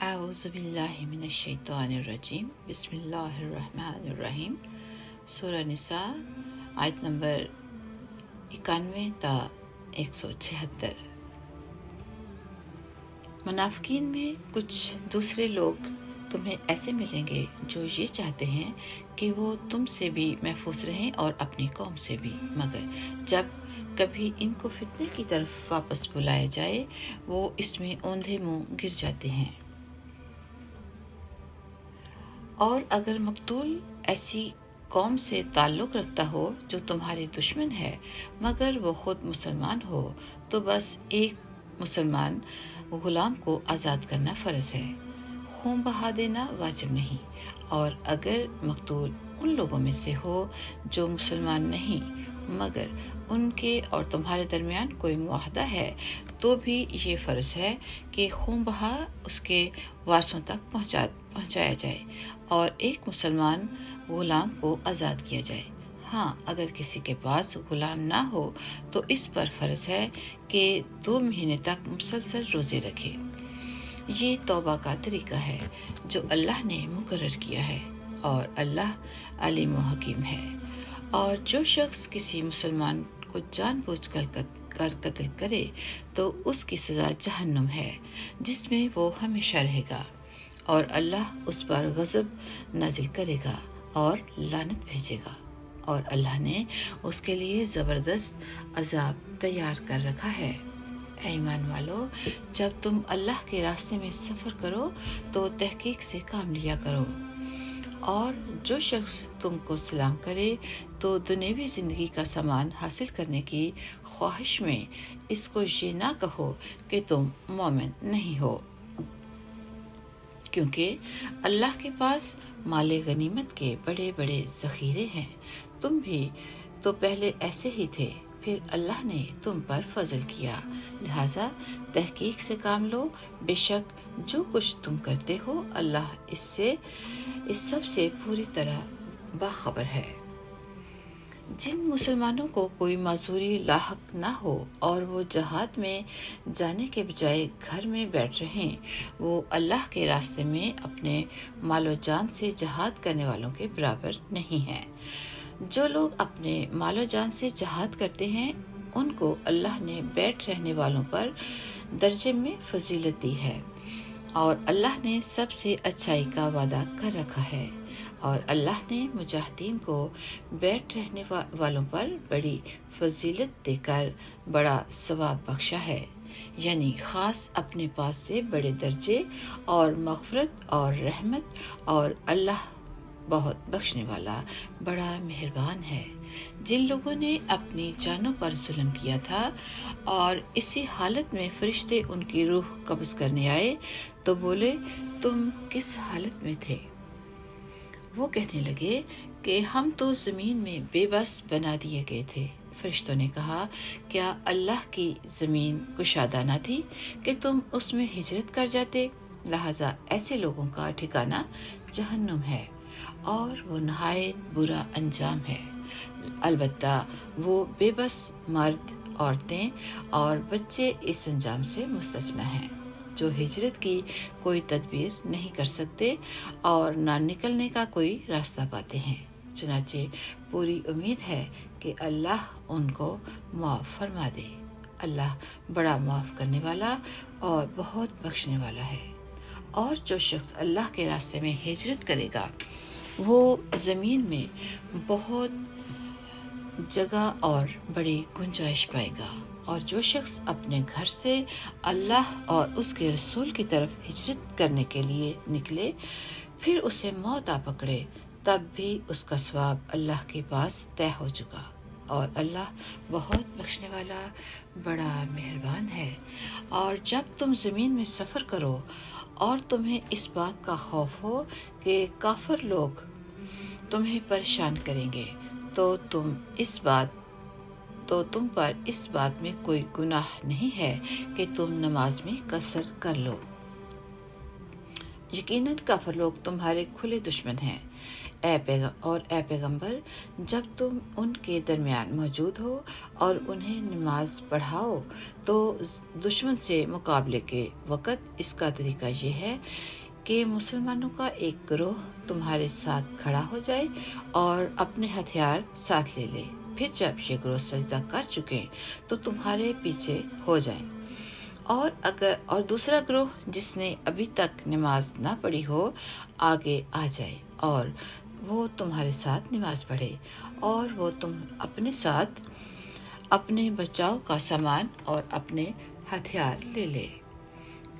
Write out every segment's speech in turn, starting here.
اعوذ باللہ من الشیطان الرجیم بسم اللہ الرحمن الرحیم۔ سورہ نساء آیت نمبر 91 تا 176۔ منافقین میں کچھ دوسرے لوگ تمہیں ایسے ملیں گے جو یہ چاہتے ہیں کہ وہ تم سے بھی محفوظ رہیں اور اپنی قوم سے بھی، مگر جب کبھی ان کو فتنے کی طرف واپس بلایا جائے وہ اس میں اوندھے منہ گر جاتے ہیں۔ اور اگر مقتول ایسی قوم سے تعلق رکھتا ہو جو تمہاری دشمن ہے مگر وہ خود مسلمان ہو تو بس ایک مسلمان غلام کو آزاد کرنا فرض ہے، خون بہا دینا واجب نہیں۔ اور اگر مقتول ان لوگوں میں سے ہو جو مسلمان نہیں مگر ان کے اور تمہارے درمیان کوئی معاہدہ ہے تو بھی یہ فرض ہے کہ خون بہا اس کے وارثوں تک پہنچایا جائے اور ایک مسلمان غلام کو آزاد کیا جائے۔ ہاں، اگر کسی کے پاس غلام نہ ہو تو اس پر فرض ہے کہ 2 مہینے تک مسلسل روزے رکھے۔ یہ توبہ کا طریقہ ہے جو اللہ نے مقرر کیا ہے اور اللہ علیم و حکیم ہے۔ اور جو شخص کسی مسلمان کو جان بوجھ کر قتل کرے تو اس کی سزا جہنم ہے جس میں وہ ہمیشہ رہے گا، اور اللہ اس پر غضب نازل کرے گا اور لعنت بھیجے گا، اور اللہ نے اس کے لیے زبردست عذاب تیار کر رکھا ہے۔ اے ایمان والو، جب تم اللہ کے راستے میں سفر کرو تو تحقیق سے کام لیا کرو، اور جو شخص تم کو سلام کرے تو دنیوی زندگی کا سامان حاصل کرنے کی خواہش میں اس کو یہ نہ کہو کہ تم مومن نہیں ہو، کیونکہ اللہ کے پاس مال غنیمت کے بڑے بڑے ذخیرے ہیں۔ تم بھی تو پہلے ایسے ہی تھے، پھر اللہ نے تم پر فضل کیا، لہذا تحقیق سے کام لو۔ بے شک جو کچھ تم کرتے ہو اللہ اس سب سے پوری طرح باخبر ہے۔ جن مسلمانوں کو کوئی معذوری لاحق نہ ہو اور وہ جہاد میں جانے کے بجائے گھر میں بیٹھ رہیں، وہ اللہ کے راستے میں اپنے مال و جان سے جہاد کرنے والوں کے برابر نہیں ہیں۔ جو لوگ اپنے مال و جان سے جہاد کرتے ہیں ان کو اللہ نے بیٹھ رہنے والوں پر درجے میں فضیلت دی ہے، اور اللہ نے سب سے اچھائی کا وعدہ کر رکھا ہے، اور اللہ نے مجاہدین کو بیٹھ رہنے والوں پر بڑی فضیلت دے کر بڑا ثواب بخشا ہے، یعنی خاص اپنے پاس سے بڑے درجے اور مغفرت اور رحمت، اور اللہ بہت بخشنے والا بڑا مہربان ہے۔ جن لوگوں نے اپنی جانوں پر ظلم کیا تھا اور اسی حالت میں فرشتے ان کی روح قبض کرنے آئے تو بولے، تم کس حالت میں تھے؟ وہ کہنے لگے کہ ہم تو زمین میں بے بس بنا دیے گئے تھے۔ فرشتوں نے کہا، کیا اللہ کی زمین کشادہ نہ تھی کہ تم اس میں ہجرت کر جاتے؟ لہذا ایسے لوگوں کا ٹھکانہ جہنم ہے، اور وہ نہایت برا انجام ہے۔ البتہ وہ بے بس مرد، عورتیں اور بچے اس انجام سے مستثنیٰ ہیں جو ہجرت کی کوئی تدبیر نہیں کر سکتے اور نہ نکلنے کا کوئی راستہ پاتے ہیں۔ چنانچہ پوری امید ہے کہ اللہ ان کو معاف فرما دے۔ اللہ بڑا معاف کرنے والا اور بہت بخشنے والا ہے۔ اور جو شخص اللہ کے راستے میں ہجرت کرے گا وہ زمین میں بہت جگہ اور بڑی گنجائش پائے گا، اور جو شخص اپنے گھر سے اللہ اور اس کے رسول کی طرف ہجرت کرنے کے لیے نکلے پھر اسے موت آ پکڑے تب بھی اس کا ثواب اللہ کے پاس طے ہو چکا، اور اللہ بہت بخشنے والا بڑا مہربان ہے۔ اور جب تم زمین میں سفر کرو اور تمہیں اس بات کا خوف ہو کہ کافر لوگ تمہیں پریشان کریں گے تو تم پر اس بات میں کوئی گناہ نہیں ہے کہ تم نماز میں قصر کر لو۔ یقیناً کافر لوگ تمہارے کھلے دشمن ہیں، اے پیغمبر، جب تم ان کے درمیان موجود ہو اور انہیں نماز پڑھاؤ تو دشمن سے مقابلے کے وقت اس کا طریقہ یہ ہے کہ مسلمانوں کا ایک گروہ تمہارے ساتھ کھڑا ہو جائے اور اپنے ہتھیار ساتھ لے لے، پھر جب یہ گروہ سجدہ کر چکے تو تمہارے پیچھے ہو جائیں، اور دوسرا گروہ جس نے ابھی تک نماز نہ پڑھی ہو آگے آ جائے اور وہ تمہارے ساتھ نماز پڑھے، اور وہ تم اپنے ساتھ اپنے بچاؤ کا سامان اور اپنے ہتھیار لے لے۔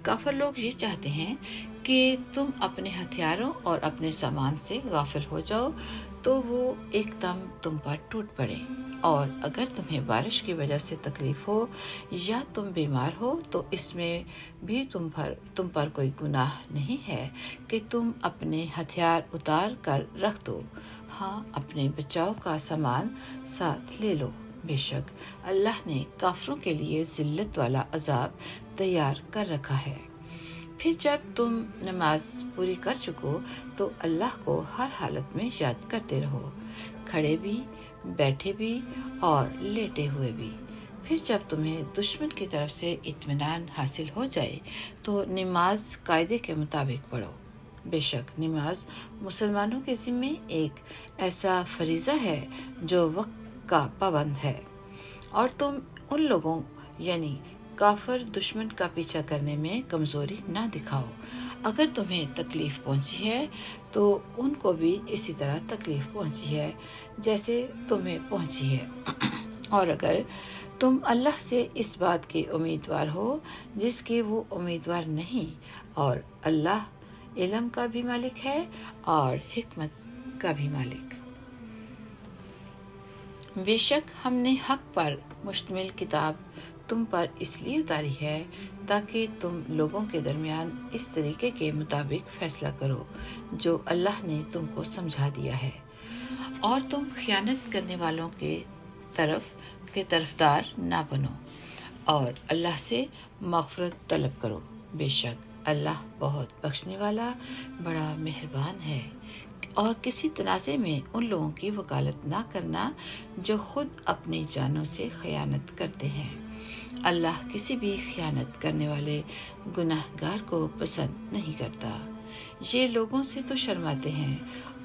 کافر لوگ یہ چاہتے ہیں کہ تم اپنے ہتھیاروں اور اپنے سامان سے غافل ہو جاؤ تو وہ ایک دم تم پر ٹوٹ پڑے، اور اگر تمہیں بارش کی وجہ سے تکلیف ہو یا تم بیمار ہو تو اس میں بھی تم پر کوئی گناہ نہیں ہے کہ تم اپنے ہتھیار اتار کر رکھ دو، ہاں اپنے بچاؤ کا سامان ساتھ لے لو، بے شک اللہ نے کافروں کے لیے ذلت والا عذاب تیار کر رکھا ہے۔ پھر جب تم نماز پوری کر چکو تو اللہ کو ہر حالت میں یاد کرتے رہو، کھڑے بھی، بیٹھے بھی اور لیٹے ہوئے بھی۔ پھر جب تمہیں دشمن کی طرف سے اطمینان حاصل ہو جائے تو نماز قاعدے کے مطابق پڑھو، بے شک نماز مسلمانوں کے ذمے ایک ایسا فریضہ ہے جو وقت کا پابند ہے، اور تم ان لوگوں یعنی کافر دشمن کا پیچھا کرنے میں کمزوری نہ دکھاؤ، اگر تمہیں تکلیف پہنچی ہے تو ان کو بھی اسی طرح تکلیف پہنچی ہے جیسے تمہیں پہنچی ہے، اور اگر تم اللہ سے اس بات کے امیدوار ہو جس کے وہ امیدوار نہیں، اور اللہ علم کا بھی مالک ہے اور حکمت کا بھی مالک۔ بے شک ہم نے حق پر مشتمل کتاب تم پر اس لیے اتاری ہے تاکہ تم لوگوں کے درمیان اس طریقے کے مطابق فیصلہ کرو جو اللہ نے تم کو سمجھا دیا ہے، اور تم خیانت کرنے والوں کے طرفدار نہ بنو، اور اللہ سے مغفرت طلب کرو، بے شک اللہ بہت بخشنے والا بڑا مہربان ہے۔ اور کسی تنازع میں ان لوگوں کی وکالت نہ کرنا جو خود اپنی جانوں سے خیانت کرتے ہیں، اللہ کسی بھی خیانت کرنے والے گناہ گار کو پسند نہیں کرتا۔ یہ لوگوں سے تو شرماتے ہیں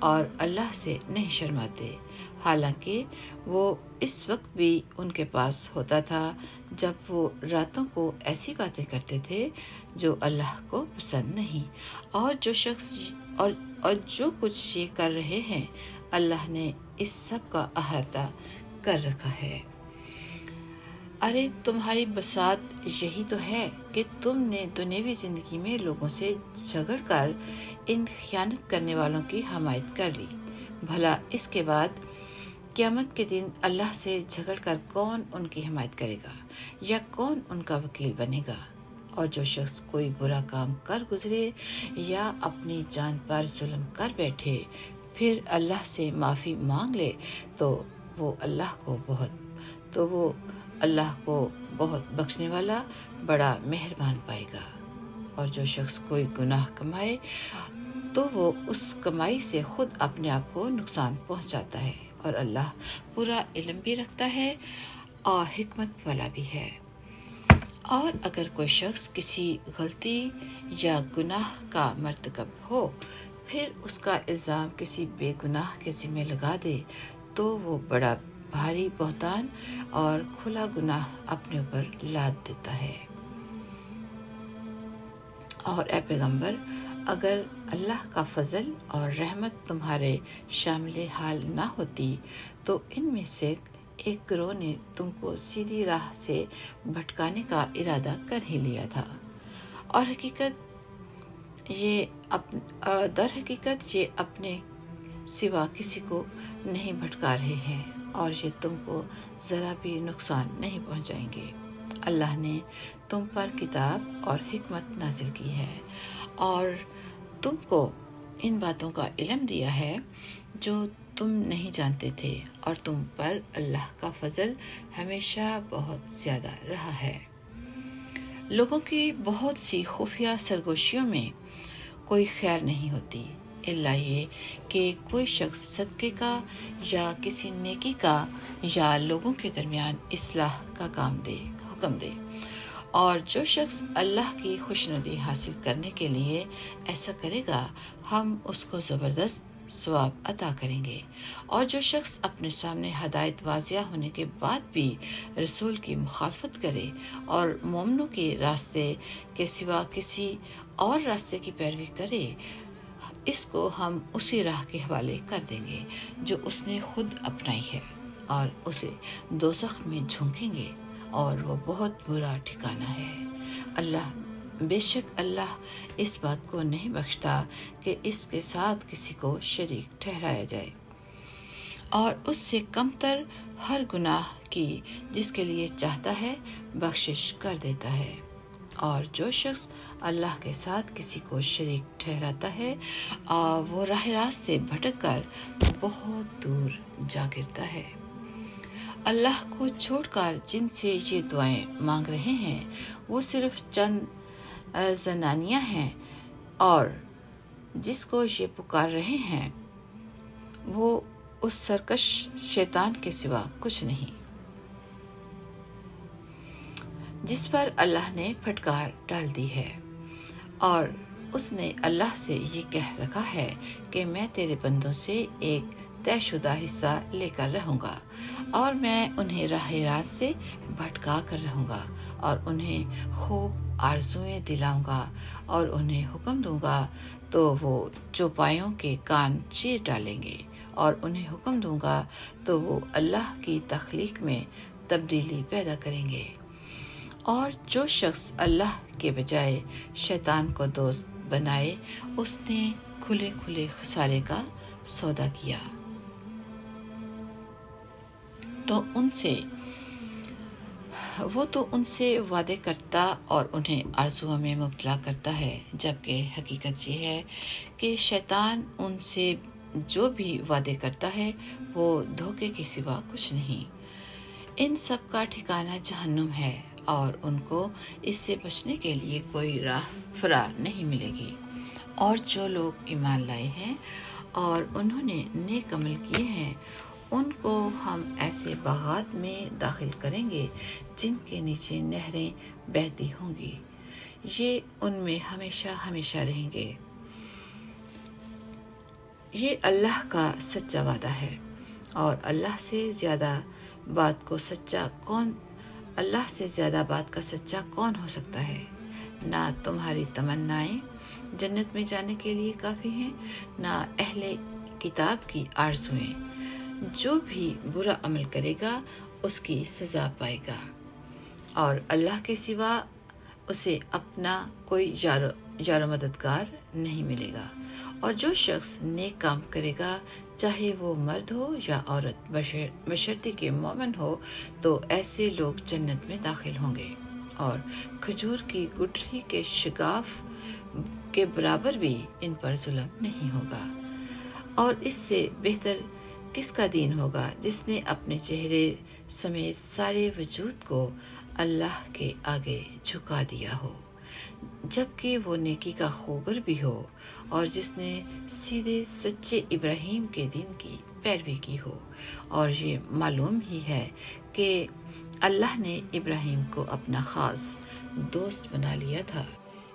اور اللہ سے نہیں شرماتے، حالانکہ وہ اس وقت بھی ان کے پاس ہوتا تھا جب وہ راتوں کو ایسی باتیں کرتے تھے جو اللہ کو پسند نہیں، اور جو کچھ یہ کر رہے ہیں اللہ نے اس سب کا احاطہ کر رکھا ہے۔ ارے تمہاری بساط یہی تو ہے کہ تم نے دنیاوی زندگی میں لوگوں سے جھگڑ کر ان خیانت کرنے والوں کی حمایت کر لی، بھلا اس کے بعد قیامت کے دن اللہ سے جھگڑ کر کون ان کی حمایت کرے گا یا کون ان کا وکیل بنے گا؟ اور جو شخص کوئی برا کام کر گزرے یا اپنی جان پر ظلم کر بیٹھے پھر اللہ سے معافی مانگ لے تو وہ اللہ کو بہت بخشنے والا بڑا مہربان پائے گا۔ اور جو شخص کوئی گناہ کمائے تو وہ اس کمائی سے خود اپنے آپ کو نقصان پہنچاتا ہے، اور اللہ پورا علم بھی رکھتا ہے اور حکمت والا بھی ہے۔ اور اگر کوئی شخص کسی غلطی یا گناہ کا مرتکب ہو پھر اس کا الزام کسی بے گناہ کے ذمہ لگا دے تو وہ بڑا بھاری بہتان اور کھلا گناہ اپنے اوپر لاد دیتا ہے۔ اور اے پیغمبر، اگر اللہ کا فضل اور رحمت تمہارے شامل حال نہ ہوتی تو ان میں سے ایک گروہ نے تم کو سیدھی راہ سے بھٹکانے کا ارادہ کر ہی لیا تھا، اور در حقیقت یہ اپنے سوا کسی کو نہیں بھٹکا رہے ہیں اور یہ تم کو ذرا بھی نقصان نہیں پہنچائیں گے۔ اللہ نے تم پر کتاب اور حکمت نازل کی ہے اور تم کو ان باتوں کا علم دیا ہے جو تم نہیں جانتے تھے، اور تم پر اللہ کا فضل ہمیشہ بہت زیادہ رہا ہے۔ لوگوں کی بہت سی خفیہ سرگوشیوں میں کوئی خیر نہیں ہوتی، الا یہ کہ کوئی شخص صدقے کا یا کسی نیکی کا یا لوگوں کے درمیان اصلاح کا حکم دے، اور جو شخص اللہ کی خوشنودی حاصل کرنے کے لیے ایسا کرے گا ہم اس کو زبردست ثواب عطا کریں گے، اور جو شخص اپنے سامنے ہدایت واضح ہونے کے بعد بھی رسول کی مخالفت کرے اور مومنوں کے راستے کے سوا کسی اور راستے کی پیروی کرے، اس کو ہم اسی راہ کے حوالے کر دیں گے جو اس نے خود اپنائی ہے، اور اسے دوزخ میں جھونکیں گے اور وہ بہت برا ٹھکانہ ہے۔ بے شک اللہ اس بات کو نہیں بخشتا کہ اس کے ساتھ کسی کو شریک ٹھہرایا جائے، اور اس سے کمتر ہر گناہ کی جس کے لیے چاہتا ہے بخشش کر دیتا ہے، اور جو شخص اللہ کے ساتھ کسی کو شریک ٹھہراتا ہے وہ راہ راست سے بھٹک کر بہت دور جا گرتا ہے۔ اللہ کو چھوڑ کر جن سے یہ دعائیں مانگ رہے ہیں وہ صرف چند زنانیاں ہیں، اور جس کو یہ پکار رہے ہیں وہ اس سرکش شیطان کے سوا کچھ نہیں، جس پر اللہ نے پھٹکار ڈال دی ہے، اور اس نے اللہ سے یہ کہہ رکھا ہے کہ میں تیرے بندوں سے ایک طے شدہ حصہ لے کر رہوں گا، اور میں انہیں راہ راست سے بھٹکا کر رہوں گا، اور انہیں خوب آرزوئیں دلاؤں گا، اور انہیں حکم دوں گا تو وہ چوپایوں کے کان چیر ڈالیں گے، اور انہیں حکم دوں گا تو وہ اللہ کی تخلیق میں تبدیلی پیدا کریں گے، اور جو شخص اللہ کے بجائے شیطان کو دوست بنائے اس نے کھلے کھلے خسارے کا سودا کیا۔ وہ تو ان سے وعدے کرتا اور انہیں آرزوؤں میں مبتلا کرتا ہے، جبکہ حقیقت یہ ہے کہ شیطان ان سے جو بھی وعدے کرتا ہے وہ دھوکے کے سوا کچھ نہیں۔ ان سب کا ٹھکانہ جہنم ہے، اور ان کو اس سے بچنے کے لیے کوئی راہ فرا نہیں ملے گی۔ اور جو لوگ ایمان لائے ہیں اور انہوں نے نیک عمل کیے ہیں ان کو ہم ایسے باغات میں داخل کریں گے جن کے نیچے نہریں بہتی ہوں گی، یہ ان میں ہمیشہ ہمیشہ رہیں گے۔ یہ اللہ کا سچا وعدہ ہے، اور اللہ سے زیادہ بات کا سچا کون ہو سکتا ہے؟ نہ تمہاری تمنائیں جنت میں جانے کے لیے کافی ہیں، نہ اہل کتاب کی آرزوئیں۔ جو بھی برا عمل کرے گا اس کی سزا پائے گا، اور اللہ کے سوا اسے اپنا کوئی یار و مددگار نہیں ملے گا۔ اور جو شخص نیک کام کرے گا چاہے وہ مرد ہو یا عورت بشرطیکہ کہ مومن ہو تو ایسے لوگ جنت میں داخل ہوں گے، اور کھجور کی گٹھلی کے شگاف کے برابر بھی ان پر ظلم نہیں ہوگا۔ اور اس سے بہتر کس کا دین ہوگا جس نے اپنے چہرے سمیت سارے وجود کو اللہ کے آگے جھکا دیا ہو، جبکہ وہ نیکی کا خوگر بھی ہو، اور جس نے سیدھے سچے ابراہیم کے دین کی پیروی کی ہو۔ اور یہ معلوم ہی ہے کہ اللہ نے ابراہیم کو اپنا خاص دوست بنا لیا تھا۔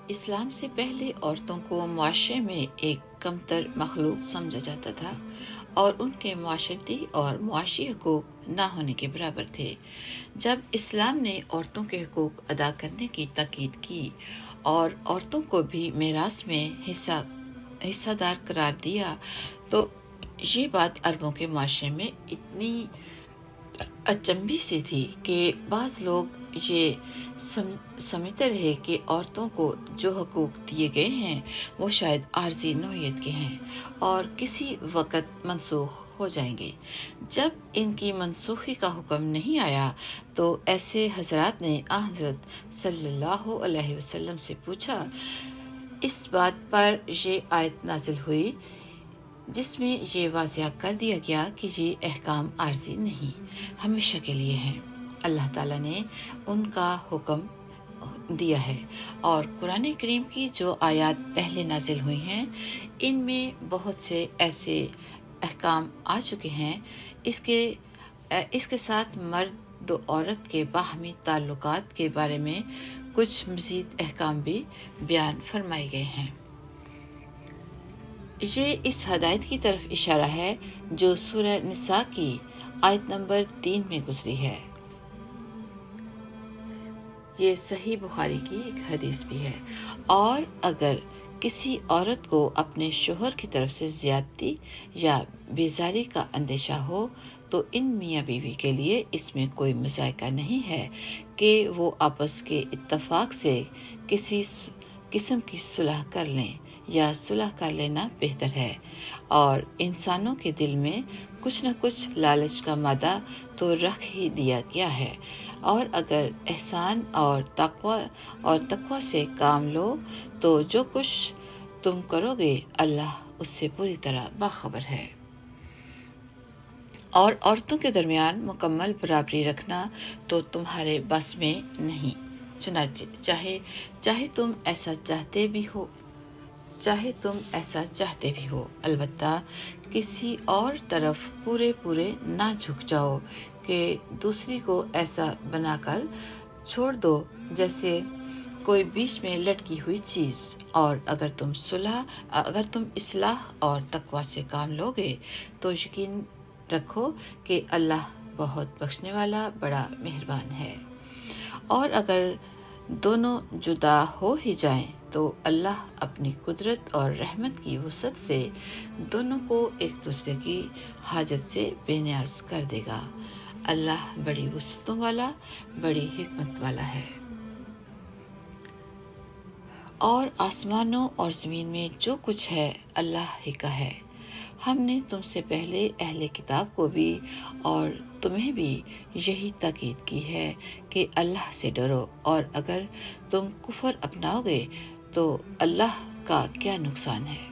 اسلام سے پہلے عورتوں کو معاشرے میں ایک کمتر مخلوق سمجھا جاتا تھا، اور ان کے معاشرتی اور معاشی حقوق نہ ہونے کے برابر تھے۔ جب اسلام نے عورتوں کے حقوق ادا کرنے کی تاکید کی اور عورتوں کو بھی میراث میں حصہ دار قرار دیا تو یہ بات عربوں کے معاشرے میں اتنی اچنبھی سی تھی کہ بعض لوگ یہ سمجھتے رہے کہ عورتوں کو جو حقوق دیے گئے ہیں وہ شاید عارضی نوعیت کے ہیں اور کسی وقت منسوخ ہو جائیں گے۔ جب ان کی منسوخی کا حکم نہیں آیا تو ایسے حضرات نے حضرت صلی اللہ علیہ وسلم سے پوچھا۔ اس بات پر یہ آیت نازل ہوئی جس میں یہ واضح کر دیا گیا کہ یہ احکام عارضی نہیں، ہمیشہ کے لیے ہیں۔ اللہ تعالیٰ نے ان کا حکم دیا ہے، اور قرآن کریم کی جو آیات پہلے نازل ہوئی ہیں ان میں بہت سے ایسے احکام آ چکے ہیں۔ اس کے ساتھ مرد و عورت کے باہمی تعلقات کے بارے میں کچھ مزید احکام بھی بیان فرمائے گئے ہیں۔ یہ اس ہدایت کی طرف اشارہ ہے جو سورہ نساء کی آیت نمبر 3 میں گزری ہے۔ یہ صحیح بخاری کی ایک حدیث بھی ہے۔ اور اگر کسی عورت کو اپنے شوہر کی طرف سے زیادتی یا بیزاری کا اندیشہ ہو تو ان میاں بیوی کے لیے اس میں کوئی مذائقہ نہیں ہے کہ وہ آپس کے اتفاق سے کسی قسم کی صلح کر لیں، یا صلح کر لینا بہتر ہے۔ اور انسانوں کے دل میں کچھ نہ کچھ لالچ کا مادہ تو رکھ ہی دیا گیا ہے، اور اگر احسان اور تقوی سے کام لو تو جو کچھ تم کرو گے اللہ اس سے پوری طرح باخبر ہے۔ اور عورتوں کے درمیان مکمل برابری رکھنا تو تمہارے بس میں نہیں، چنانچہ چاہے تم ایسا چاہتے بھی ہو، البتہ کسی اور طرف پورے نہ جھک جاؤ کہ دوسری کو ایسا بنا کر چھوڑ دو جیسے کوئی بیچ میں لٹکی ہوئی چیز۔ اور اگر تم اصلاح اور تقوی سے کام لوگے تو یقین رکھو کہ اللہ بہت بخشنے والا بڑا مہربان ہے۔ اور اگر دونوں جدا ہو ہی جائیں تو اللہ اپنی قدرت اور رحمت کی وسعت سے دونوں کو ایک دوسرے کی حاجت سے بے نیاز کر دے گا۔ اللہ بڑی وسعتوں والا، بڑی حکمت والا ہے۔ اور آسمانوں اور زمین میں جو کچھ ہے اللہ ہی کا ہے۔ ہم نے تم سے پہلے اہل کتاب کو بھی اور تمہیں بھی یہی تاکید کی ہے کہ اللہ سے ڈرو، اور اگر تم کفر اپناؤ گے تو اللہ کا کیا نقصان ہے،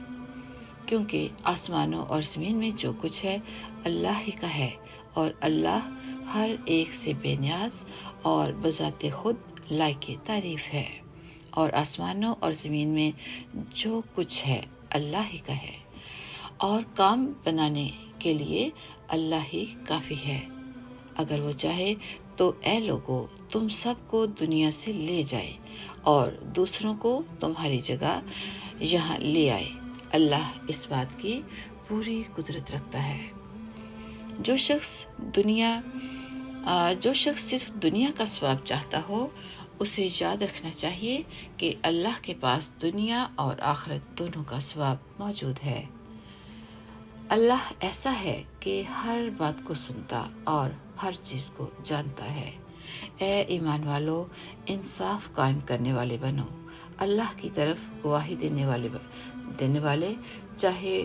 کیونکہ آسمانوں اور زمین میں جو کچھ ہے اللہ ہی کا ہے، اور اللہ ہر ایک سے بے نیاز اور بذات خود لائق تعریف ہے۔ اور آسمانوں اور زمین میں جو کچھ ہے اللہ ہی کا ہے، اور کام بنانے کے لیے اللہ ہی کافی ہے۔ اگر وہ چاہے تو اے لوگو تم سب کو دنیا سے لے جائے اور دوسروں کو تمہاری جگہ یہاں لے آئے، اللہ اس بات کی پوری قدرت رکھتا ہے۔ جو شخص صرف دنیا کا ثواب چاہتا ہو اسے یاد رکھنا چاہیے کہ اللہ کے پاس دنیا اور آخرت دونوں کا ثواب موجود ہے۔ اللہ ایسا ہے کہ ہر بات کو سنتا اور ہر چیز کو جانتا ہے۔ اے ایمان والو، انصاف قائم کرنے والے بنو، اللہ کی طرف گواہی دینے والے، چاہے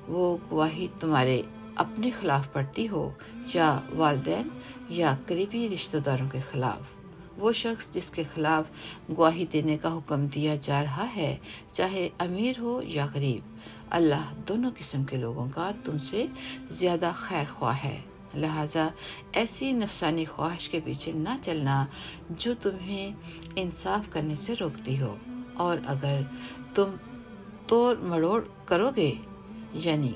وہ گواہی تمہارے اپنے خلاف پڑتی ہو یا والدین یا قریبی رشتہ داروں کے خلاف۔ وہ شخص جس کے خلاف گواہی دینے کا حکم دیا جا رہا ہے، چاہے امیر ہو یا غریب، اللہ دونوں قسم کے لوگوں کا تم سے زیادہ خیر خواہ ہے۔ لہٰذا ایسی نفسانی خواہش کے پیچھے نہ چلنا جو تمہیں انصاف کرنے سے روکتی ہو، اور اگر تم توڑ مڑوڑ کرو گے، یعنی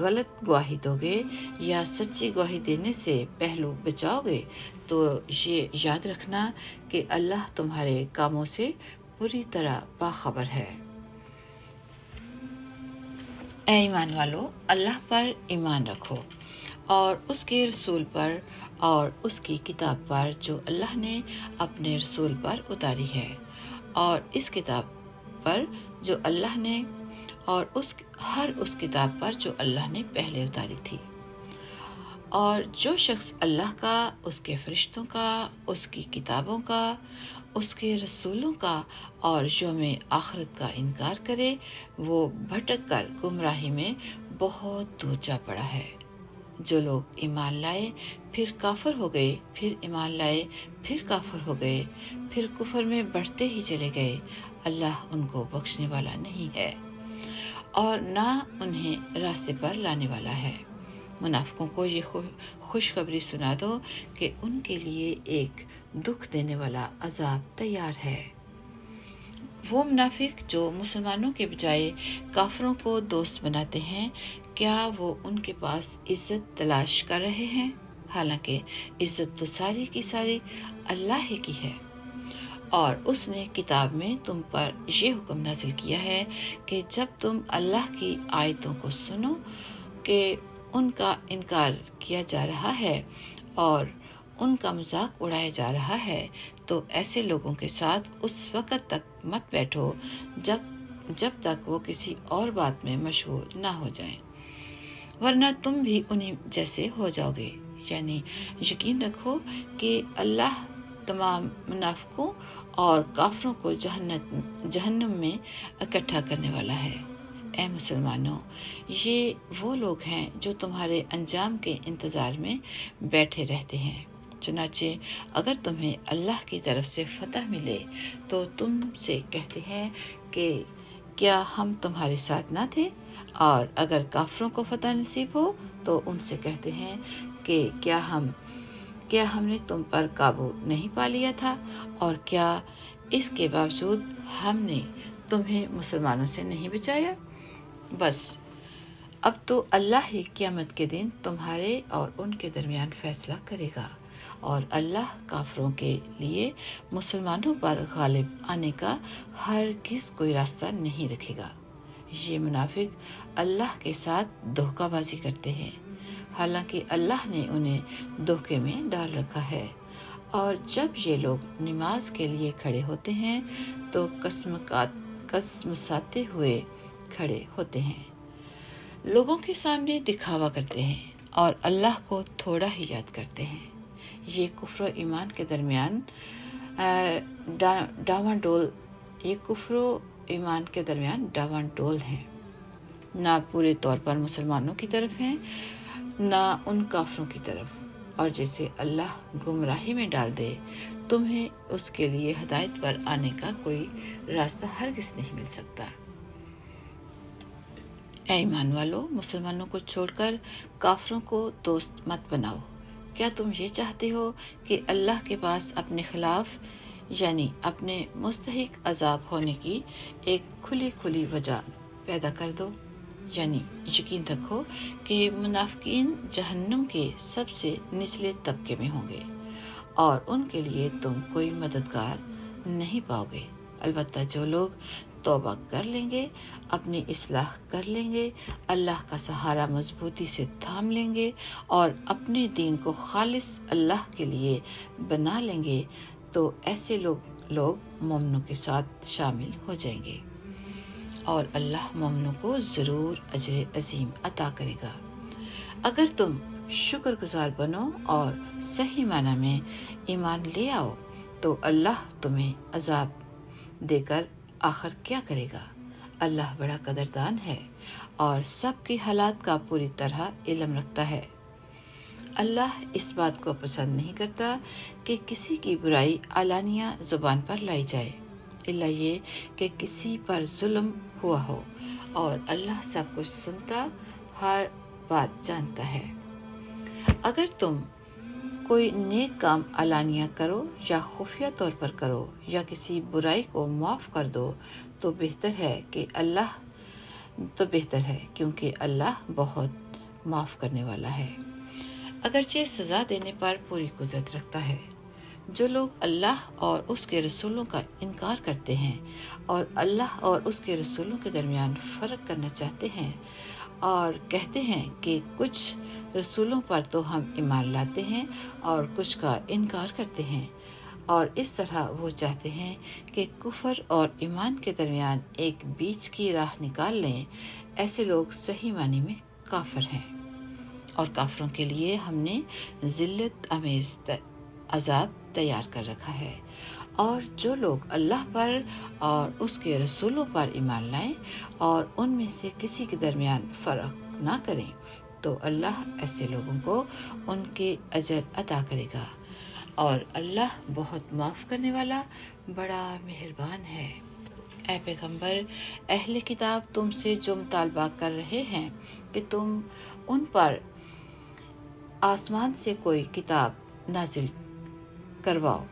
غلط گواہی دو گے یا سچی گواہی دینے سے پہلو بچاؤ گے تو یہ یاد رکھنا کہ اللہ تمہارے کاموں سے پوری طرح باخبر ہے۔ اے ایمان والو، اللہ پر ایمان رکھو اور اس کے رسول پر اور اس کی کتاب پر جو اللہ نے اپنے رسول پر اتاری ہے، اور اس کتاب پر جو اللہ نے اور اس کتاب پر جو اللہ نے پہلے اتاری تھی۔ اور جو شخص اللہ کا، اس کے فرشتوں کا، اس کی کتابوں کا، اس کے رسولوں کا اور یوم آخرت کا انکار کرے، وہ بھٹک کر گمراہی میں بہت دور جا پڑا ہے۔ جو لوگ ایمان لائے پھر کافر ہو گئے، پھر ایمان لائے پھر کافر ہو گئے، پھر کفر میں بڑھتے ہی چلے گئے، اللہ ان کو بخشنے والا نہیں ہے اور نہ انہیں راستے پر لانے والا ہے۔ منافقوں کو یہ خوشخبری سنا دو کہ ان کے لیے ایک دکھ دینے والا عذاب تیار ہے۔ وہ منافق جو مسلمانوں کے بجائے کافروں کو دوست بناتے ہیں، کیا وہ ان کے پاس عزت تلاش کر رہے ہیں؟ حالانکہ عزت تو ساری کی ساری اللہ ہی کی ہے، اور اس نے کتاب میں تم پر یہ حکم نازل کیا ہے کہ جب تم اللہ کی آیتوں کو سنو کہ ان کا انکار کیا جا رہا ہے اور ان کا مذاق اڑایا جا رہا ہے، تو ایسے لوگوں کے ساتھ اس وقت تک مت بیٹھو جب تک وہ کسی اور بات میں مشغول نہ ہو جائیں، ورنہ تم بھی انہی جیسے ہو جاؤ گے۔ یعنی یقین رکھو کہ اللہ تمام منافقوں اور کافروں کو جہنم میں اکٹھا کرنے والا ہے۔ اے مسلمانوں، یہ وہ لوگ ہیں جو تمہارے انجام کے انتظار میں بیٹھے رہتے ہیں۔ چنانچہ اگر تمہیں اللہ کی طرف سے فتح ملے تو تم سے کہتے ہیں کہ کیا ہم تمہارے ساتھ نہ تھے، اور اگر کافروں کو فتح نصیب ہو تو ان سے کہتے ہیں کہ کیا ہم نے تم پر قابو نہیں پا لیا تھا، اور کیا اس کے باوجود ہم نے تمہیں مسلمانوں سے نہیں بچایا؟ بس اب تو اللہ ہی قیامت کے دن تمہارے اور ان کے درمیان فیصلہ کرے گا، اور اللہ کافروں کے لیے مسلمانوں پر غالب آنے کا ہرگز کوئی راستہ نہیں رکھے گا۔ یہ منافق اللہ کے ساتھ دھوکہ بازی کرتے ہیں، حالانکہ اللہ نے انہیں دھوکے میں ڈال رکھا ہے، اور جب یہ لوگ نماز کے لیے کھڑے ہوتے ہیں تو قسمساتے ہوئے کھڑے ہوتے ہیں، لوگوں کے سامنے دکھاوا کرتے ہیں اور اللہ کو تھوڑا ہی یاد کرتے ہیں۔ یہ کفر و ایمان کے درمیان ڈاواں ڈول ہیں، نہ پورے طور پر مسلمانوں کی طرف ہیں نہ ان کافروں کی طرف، اور جیسے اللہ گمراہی میں ڈال دے تمہیں اس کے لیے ہدایت پر آنے کا کوئی راستہ ہرگز نہیں مل سکتا۔ اے ایمان والو، مسلمانوں کو چھوڑ کر کافروں کو دوست مت بناؤ۔ کیا تم یہ چاہتے ہو کہ اللہ کے پاس اپنے خلاف یعنی اپنے مستحق عذاب ہونے کی ایک کھلی وجہ پیدا کر دو؟ یعنی یقین رکھو کہ منافقین جہنم کے سب سے نچلے طبقے میں ہوں گے، اور ان کے لیے تم کوئی مددگار نہیں پاؤ گے، البتہ جو لوگ توبہ کر لیں گے، اپنی اصلاح کر لیں گے، اللہ کا سہارا مضبوطی سے تھام لیں گے اور اپنے دین کو خالص اللہ کے لیے بنا لیں گے، تو ایسے لوگ مومنوں کے ساتھ شامل ہو جائیں گے، اور اللہ مومنوں کو ضرور اجر عظیم عطا کرے گا۔ اگر تم شکر گزار بنو اور صحیح معنی میں ایمان لے آؤ تو اللہ تمہیں عذاب دے کر آخر کیا کرے گا۔ اللہ بڑا قدردان ہے اور سب کی حالات کا پوری طرح علم رکھتا ہے۔ اللہ اس بات کو پسند نہیں کرتا کہ کسی کی برائی علانیہ زبان پر لائی جائے، الا یہ کہ کسی پر ظلم ہوا ہو، اور اللہ سب کچھ سنتا، ہر بات جانتا ہے۔ اگر تم کوئی نیک کام علانیہ کرو یا خفیہ طور پر کرو یا کسی برائی کو معاف کر دو تو بہتر ہے کیونکہ اللہ بہت معاف کرنے والا ہے، اگرچہ سزا دینے پر پوری قدرت رکھتا ہے۔ جو لوگ اللہ اور اس کے رسولوں کا انکار کرتے ہیں اور اللہ اور اس کے رسولوں کے درمیان فرق کرنا چاہتے ہیں اور کہتے ہیں کہ کچھ رسولوں پر تو ہم ایمان لاتے ہیں اور کچھ کا انکار کرتے ہیں، اور اس طرح وہ چاہتے ہیں کہ کفر اور ایمان کے درمیان ایک بیچ کی راہ نکال لیں، ایسے لوگ صحیح معنی میں کافر ہیں، اور کافروں کے لیے ہم نے ذلت آمیز عذاب تیار کر رکھا ہے۔ اور جو لوگ اللہ پر اور اس کے رسولوں پر ایمان لائیں اور ان میں سے کسی کے درمیان فرق نہ کریں تو اللہ ایسے لوگوں کو ان کے اجر عطا کرے گا، اور اللہ بہت معاف کرنے والا بڑا مہربان ہے۔ اے پیغمبر، اہل کتاب تم سے جو مطالبہ کر رہے ہیں کہ تم ان پر آسمان سے کوئی کتاب نازل کرواؤ،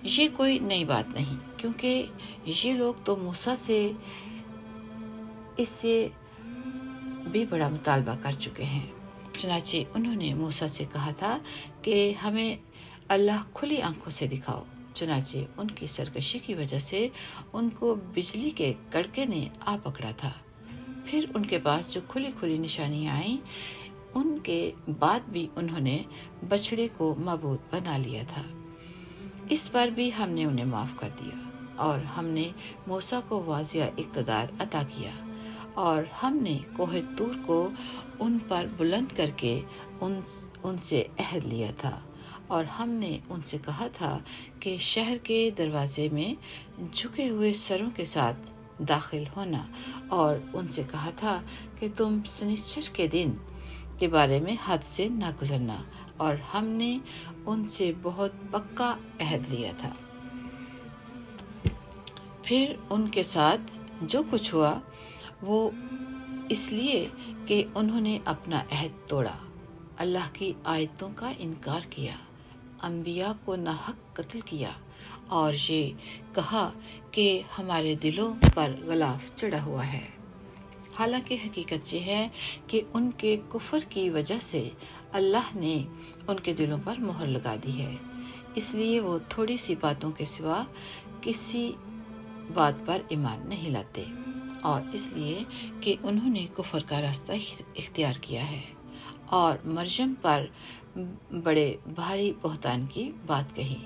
یہ کوئی نئی بات نہیں، کیونکہ یہ لوگ تو موسیٰ سے اس سے بھی بڑا مطالبہ کر چکے ہیں۔ چنانچہ انہوں نے موسیٰ سے کہا تھا کہ ہمیں اللہ کھلی آنکھوں سے دکھاؤ۔ چنانچہ ان کی سرکشی کی وجہ سے ان کو بجلی کے کڑکے نے آ پکڑا تھا۔ پھر ان کے پاس جو کھلی کھلی نشانیاں آئیں، ان کے بعد بھی انہوں نے بچڑے کو معبود بنا لیا تھا۔ اس بار بھی ہم نے انہیں معاف کر دیا، اور ہم نے موسیٰ کو واضح اقتدار عطا کیا، اور ہم نے کوہ طور کو ان پر بلند کر کے ان سے عہد لیا تھا، اور ہم نے ان سے کہا تھا کہ شہر کے دروازے میں جھکے ہوئے سروں کے ساتھ داخل ہونا، اور ان سے کہا تھا کہ تم سنیچر کے دن کے بارے میں حد سے نہ گزرنا، اور ہم نے ان سے بہت پکا عہد لیا تھا۔ پھر ان کے ساتھ جو کچھ ہوا وہ اس لیے کہ انہوں نے اپنا عہد توڑا، اللہ کی آیتوں کا انکار کیا، انبیاء کو ناحق قتل کیا، اور یہ کہا کہ ہمارے دلوں پر غلاف چڑھا ہوا ہے۔ حالانکہ حقیقت یہ ہے کہ ان کے کفر کی وجہ سے اللہ نے ان کے دلوں پر مہر لگا دی ہے، اس لیے وہ تھوڑی سی باتوں کے سوا کسی بات پر ایمان نہیں لاتے، اور اس لیے کہ انہوں نے کفر کا راستہ اختیار کیا ہے، اور مریم پر بڑے بھاری بہتان کی بات کہی،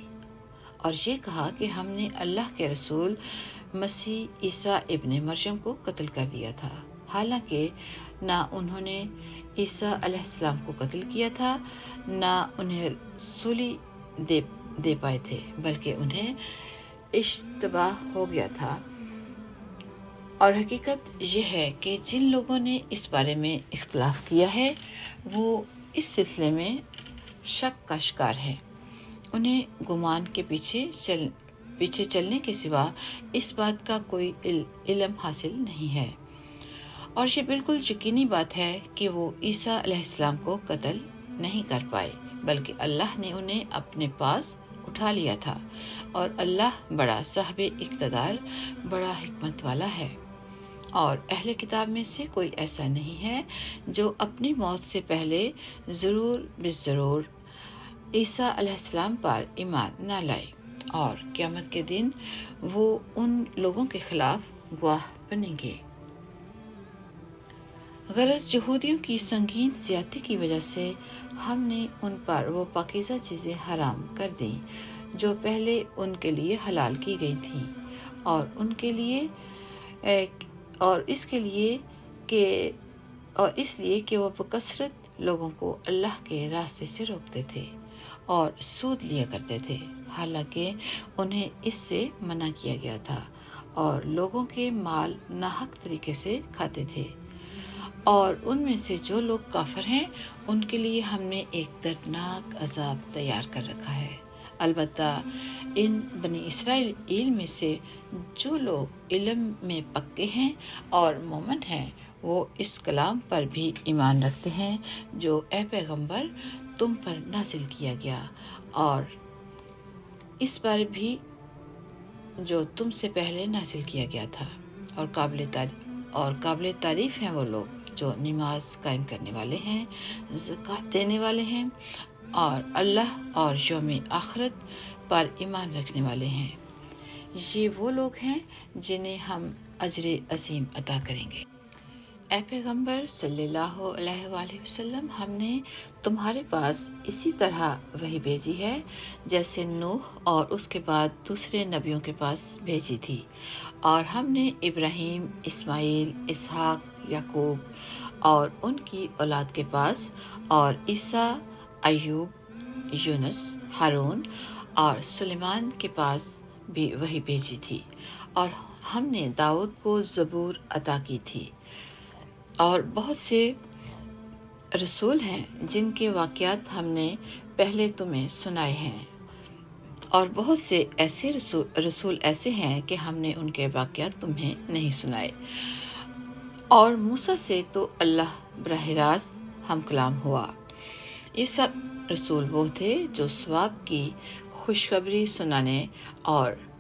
اور یہ کہا کہ ہم نے اللہ کے رسول مسیح عیسیٰ ابن مریم کو قتل کر دیا تھا، حالانکہ نہ انہوں نے عیسیٰ علیہ السلام کو قتل کیا تھا، نہ انہیں سولی دے پائے تھے، بلکہ انہیں اشتباہ ہو گیا تھا۔ اور حقیقت یہ ہے کہ جن لوگوں نے اس بارے میں اختلاف کیا ہے وہ اس سلسلے میں شک کا شکار ہے، انہیں گمان کے پیچھے چلنے کے سوا اس بات کا کوئی علم حاصل نہیں ہے، اور یہ بالکل یقینی بات ہے کہ وہ عیسیٰ علیہ السلام کو قتل نہیں کر پائے، بلکہ اللہ نے انہیں اپنے پاس اٹھا لیا تھا، اور اللہ بڑا صاحب اقتدار، بڑا حکمت والا ہے، اور اہل کتاب میں سے کوئی ایسا نہیں ہے جو اپنی موت سے پہلے ضرور عیسیٰ علیہ السلام پر ایمان نہ لائے، اور قیامت کے دن وہ ان لوگوں کے خلاف گواہ بنیں گے۔ غرض یہودیوں کی سنگین زیادتی کی وجہ سے ہم نے ان پر وہ پاکیزہ چیزیں حرام کر دیں جو پہلے ان کے لیے حلال کی گئی تھیں، اور اس لیے کہ وہ بکثرت لوگوں کو اللہ کے راستے سے روکتے تھے اور سود لیا کرتے تھے، حالانکہ انہیں اس سے منع کیا گیا تھا، اور لوگوں کے مال ناحق طریقے سے کھاتے تھے۔ اور ان میں سے جو لوگ کافر ہیں ان کے لیے ہم نے ایک دردناک عذاب تیار کر رکھا ہے۔ البتہ ان بنی اسرائیل میں سے جو لوگ علم میں پکے ہیں اور مومن ہیں، وہ اس کلام پر بھی ایمان رکھتے ہیں جو اے پیغمبر تم پر نازل کیا گیا، اور اس پر بھی جو تم سے پہلے نازل کیا گیا تھا، اور قابل تعریف ہیں وہ لوگ جو نماز قائم کرنے والے ہیں، زکوٰۃ دینے والے ہیں، اور اللہ اور یوم آخرت پر ایمان رکھنے والے ہیں۔ یہ وہ لوگ ہیں جنہیں ہم اجر عظیم عطا کریں گے۔ اے پیغمبر صلی اللہ علیہ وآلہ وسلم، ہم نے تمہارے پاس اسی طرح وحی بھیجی ہے جیسے نوح اور اس کے بعد دوسرے نبیوں کے پاس بھیجی تھی، اور ہم نے ابراہیم، اسماعیل، اسحاق، یعقوب اور ان کی اولاد کے پاس، اور عیسیٰ، ایوب، یونس، ہارون اور سلیمان کے پاس بھی وحی بھیجی تھی، اور ہم نے داؤد کو زبور عطا کی تھی، اور بہت سے رسول ہیں جن کے واقعات ہم نے پہلے تمہیں سنائے ہیں، اور بہت سے ایسے رسول ایسے ہیں کہ ہم نے ان کے واقعات تمہیں نہیں سنائے، اور موسیٰ سے تو اللہ براہ راست ہم کلام ہوا۔ یہ سب رسول وہ تھے جو ثواب کی خوشخبری سنانے اور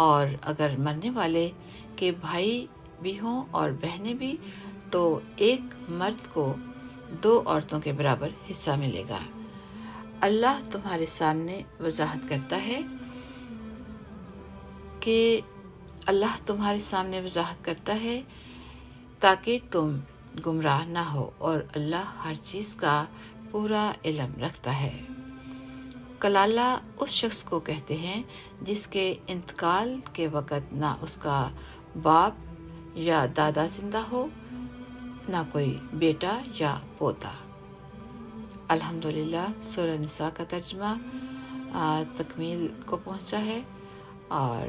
اور اگر مرنے والے کے بھائی بھی ہوں اور بہنیں بھی تو ایک مرد کو 2 عورتوں کے برابر حصہ ملے گا۔ اللہ تمہارے سامنے وضاحت کرتا ہے تاکہ تم گمراہ نہ ہو، اور اللہ ہر چیز کا پورا علم رکھتا ہے۔ کلالہ اس شخص کو کہتے ہیں جس کے انتقال کے وقت نہ اس کا باپ یا دادا زندہ ہو، نہ کوئی بیٹا یا پوتا۔ الحمدللہ سورہ نساء کا ترجمہ تکمیل کو پہنچا ہے، اور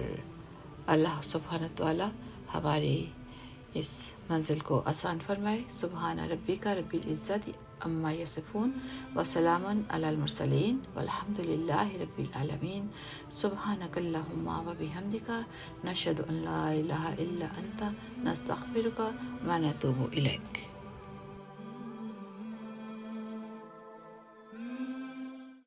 اللہ سبحانہ تعالی ہماری اس منزل کو آسان فرمائے۔ سبحان ربک رب العزت عما یصفون وسلام علی المرسلین والحمد للہ رب العالمین۔ سبحانک اللہم وبحمدک نشہد ان لا الہ الا انت نستغفرک ونتوب الیک۔